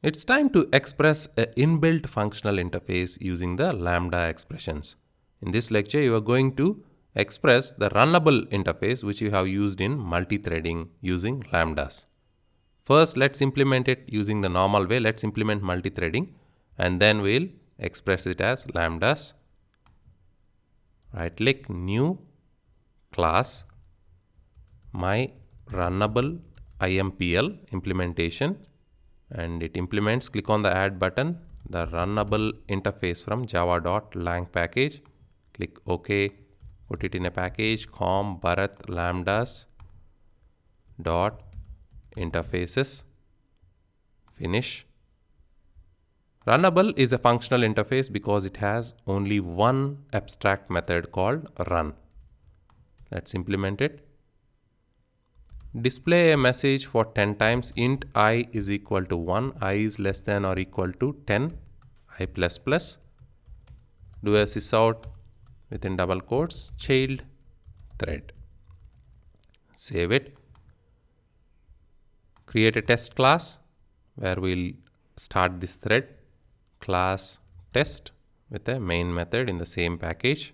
It's time to express an inbuilt functional interface using the Lambda expressions. In this lecture, you are going to express the runnable interface which you have used in multi-threading using Lambdas. First, let's implement it using the normal way. Let's implement multi-threading and then we'll express it as Lambdas. Right click, new class, my runnable IMPL implementation, and it implements. Click on the add button, the runnable interface from java.lang package. Click OK, put it in a package, com bharat lambdas dot interfaces, finish. Runnable is a functional interface because it has only one abstract method called run. Let's implement it. Display a message for 10 times int I is equal to 1, I is less than or equal to 10, I plus plus. Do a sysout within double quotes, child thread. Save it. Create a test class where we'll start this thread, class test with a main method in the same package.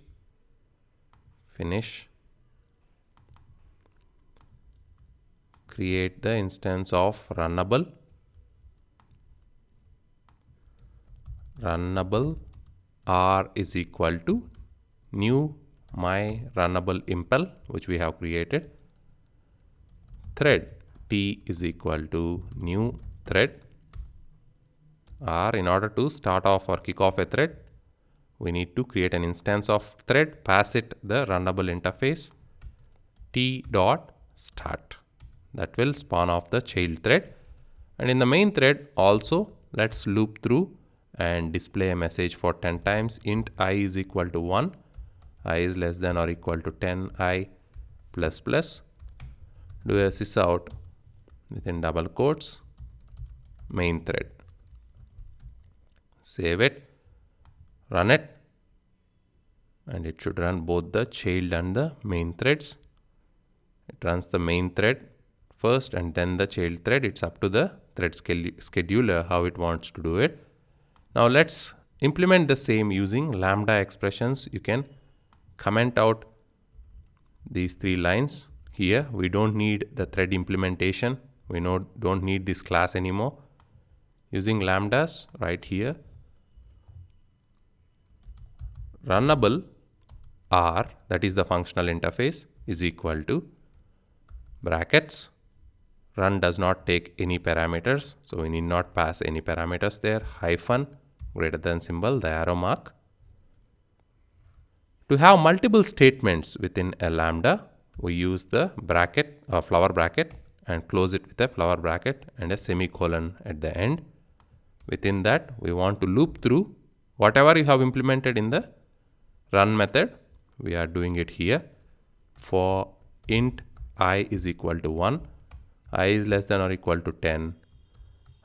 Finish. Create the instance of runnable. Runnable R is equal to new my runnable impl which we have created. Thread T is equal to new thread R. In order to start off or kick off a thread, we need to create an instance of thread, pass it the runnable interface T dot start. That will spawn off the child thread, and in the main thread also let's loop through and display a message for 10 times int I is equal to 1, I is less than or equal to 10, I plus plus. Do a sysout within double quotes, main thread. Save it, run it, and it should run both the child and the main threads. It runs the main thread first and then the child thread. It's up to the thread scheduler how it wants to do it. Now let's implement the same using Lambda expressions. You can comment out these 3 lines here. We don't need the thread implementation. We don't need this class anymore. Using Lambdas right here, runnable R, that is the functional interface, is equal to brackets. Run does not take any parameters, so we need not pass any parameters there. Hyphen, greater than symbol, the arrow mark. To have multiple statements within a lambda, we use the bracket or flower bracket and close it with a flower bracket and a semicolon at the end. Within that, we want to loop through whatever you have implemented in the run method. We are doing it here. For int I is equal to 1, I is less than or equal to 10,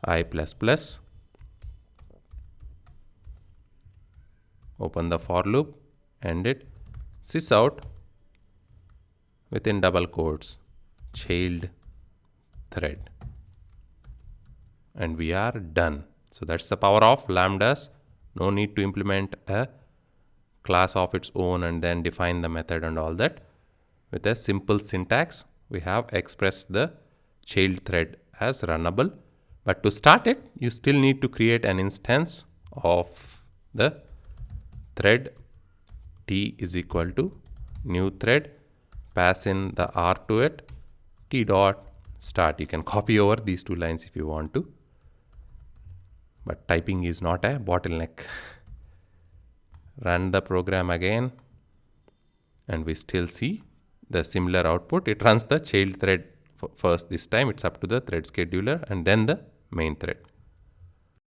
I plus plus. Open the for loop, end it, sysout within double quotes, child thread, and we are done. So that's the power of lambdas. No need to implement a class of its own and then define the method and all that. With a simple syntax, we have expressed the child thread as runnable. But to start it, you still need to create an instance of the thread T is equal to new thread, pass in the R to it, T dot start. You can copy over these 2 lines if you want to, but typing is not a bottleneck. Run the program again and we still see the similar output. It runs the child thread first. This time it's up to the thread scheduler and then the main thread.